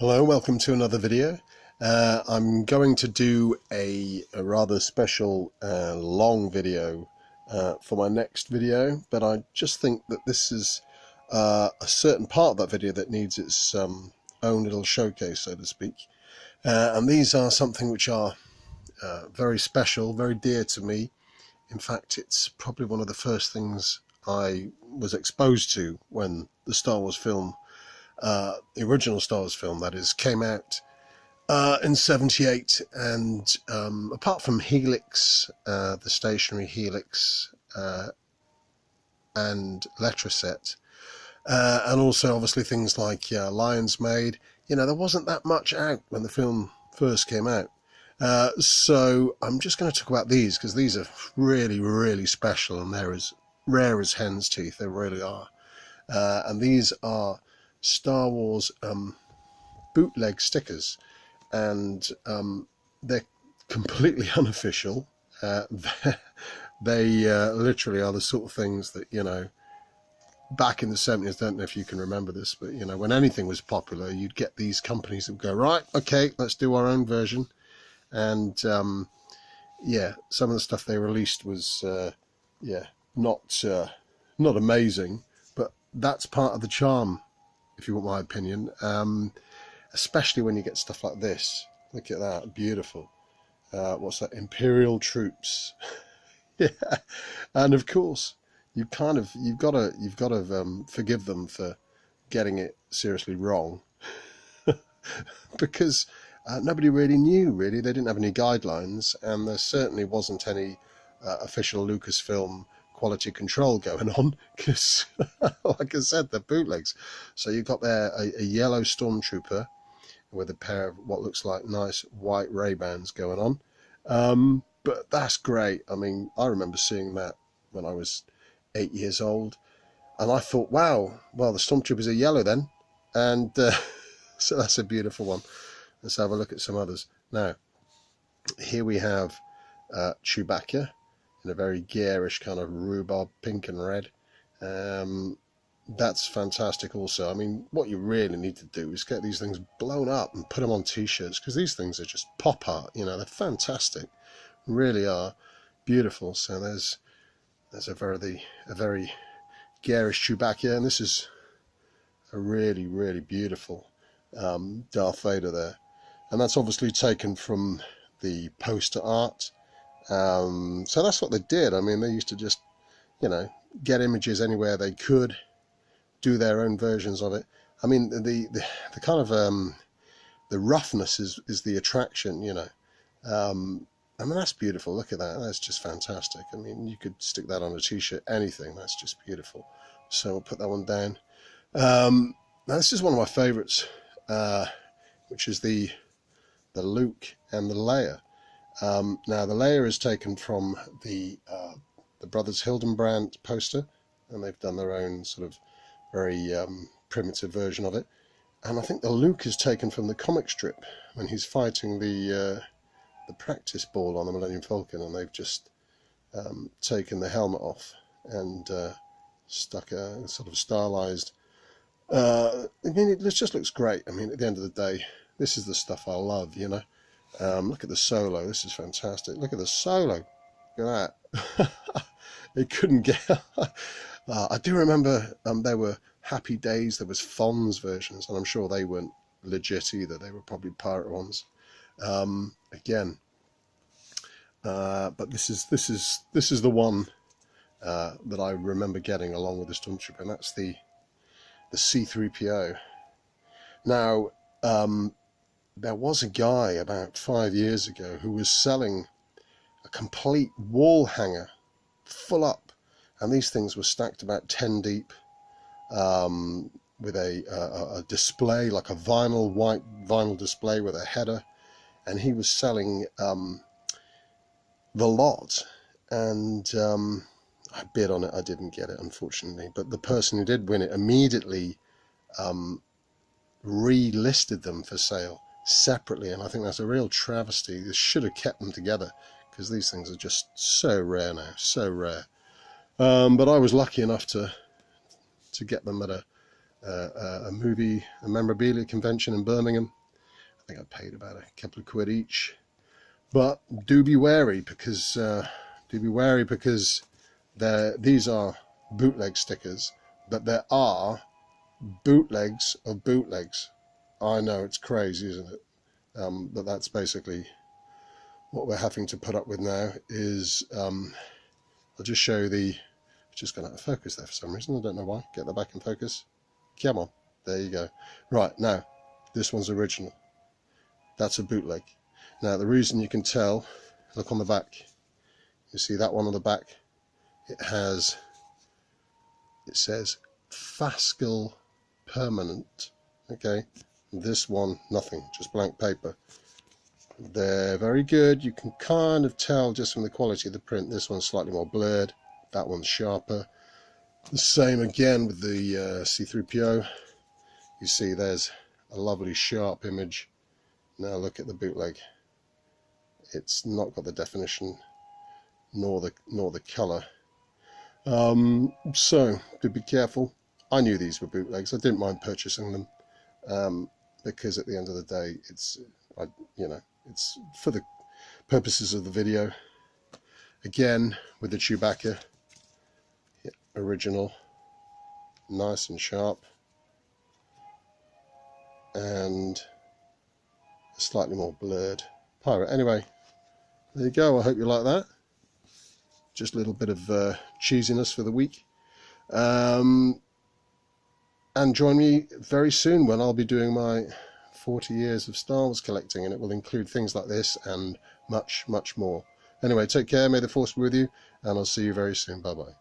Hello, welcome to another video. I'm going to do a rather special long video for my next video, but I just think that this is a certain part of that video that needs its own little showcase, so to speak. And these are something which are very special, very dear to me. In fact, it's probably one of the first things I was exposed to when the Star Wars film, the original Star Wars film, that is, came out in '78. And apart from Helix, the stationary Helix, and Letraset, and also obviously things like Lion's Maid, there wasn't that much out when the film first came out. So I'm just going to talk about these because these are really, really special, and they're as rare as hen's teeth. They really are. And these are Star Wars bootleg stickers, and they're completely unofficial. They literally are the sort of things that, back in the '70s, I don't know if you can remember this, but when anything was popular, you'd get these companies that would go, right, okay, let's do our own version. And yeah, some of the stuff they released was not amazing, but that's part of the charm, if you want my opinion. Especially when you get stuff like this. Look at that, beautiful. What's that? Imperial troops. Yeah, and of course you've got to forgive them for getting it seriously wrong, because nobody really knew. Really, they didn't have any guidelines, and there certainly wasn't any official Lucasfilm quality control going on, because like I said, they're bootlegs. So you've got there a yellow stormtrooper with a pair of what looks like nice white Ray-Bans going on. But that's great. I mean, I remember seeing that when I was 8 years old, and I thought, wow, well, the stormtroopers are yellow then. And so that's a beautiful one. Let's have a look at some others. Now, here we have Chewbacca in a very garish kind of rhubarb pink and red. That's fantastic also. I mean, what you really need to do is get these things blown up and put them on t-shirts, because these things are just pop art. They're fantastic, really are beautiful. So there's a very garish Chewbacca, and this is a really, really beautiful Darth Vader there. And that's obviously taken from the poster art. So that's what they did. I mean, they used to just, get images anywhere they could, do their own versions of it. I mean, the kind of the roughness is the attraction. I mean, that's beautiful. Look at that. That's just fantastic. I mean, you could stick that on a t-shirt, anything. That's just beautiful. So we'll put that one down. Now this is one of my favorites, which is the Luke and the Leia. Now the Leia is taken from the Brothers Hildenbrand poster, and they've done their own sort of very primitive version of it. And I think the Luke is taken from the comic strip when he's fighting the practice ball on the Millennium Falcon, and they've just taken the helmet off and stuck a sort of stylized. I mean, it just looks great. I mean, at the end of the day, this is the stuff I love. Look at the solo. This is fantastic. Look at the solo. Look at that. It couldn't get. I do remember there were Happy Days. There was Fonz versions, and I'm sure they weren't legit either. They were probably pirate ones. Again, but this is the one that I remember getting along with the Stormtrooper, and that's the C-3PO. Now, there was a guy about 5 years ago who was selling a complete wall hanger full up, and these things were stacked about 10 deep, with a display, like a white vinyl display with a header, and he was selling the lot. And I bid on it. I didn't get it, unfortunately, but the person who did win it immediately relisted them for sale separately, and I think that's a real travesty. They should have kept them together, because these things are just so rare now, so rare. But I was lucky enough to get them at a memorabilia convention in Birmingham. I think I paid about a couple of quid each. But do be wary because these are bootleg stickers, but there are bootlegs of bootlegs. I know, it's crazy, isn't it? But that's basically what we're having to put up with now. Is I'll just show you the. It's just gone out of focus there for some reason. I don't know why. Get that back in focus. Come on, there you go. Right, now this one's original. That's a bootleg. Now the reason you can tell, look on the back. You see that one on the back? It says Fascal Permanent. Okay, this one nothing, just blank paper. They're very good. You can kind of tell just from the quality of the print. This one's slightly more blurred, that one's sharper. The same again with the C3PO. You see there's a lovely sharp image. Now look at the bootleg. It's not got the definition nor the colour. So do be careful. I knew these were bootlegs. I didn't mind purchasing them because at the end of the day, it's for the purposes of the video. Again with the Chewbacca, original, nice and sharp, and slightly more blurred pirate. Anyway, there you go. I hope you like that. Just a little bit of cheesiness for the week. And join me very soon when I'll be doing my 40 years of Star Wars collecting, and it will include things like this and much, much more. Anyway, take care. May the Force be with you, and I'll see you very soon. Bye-bye.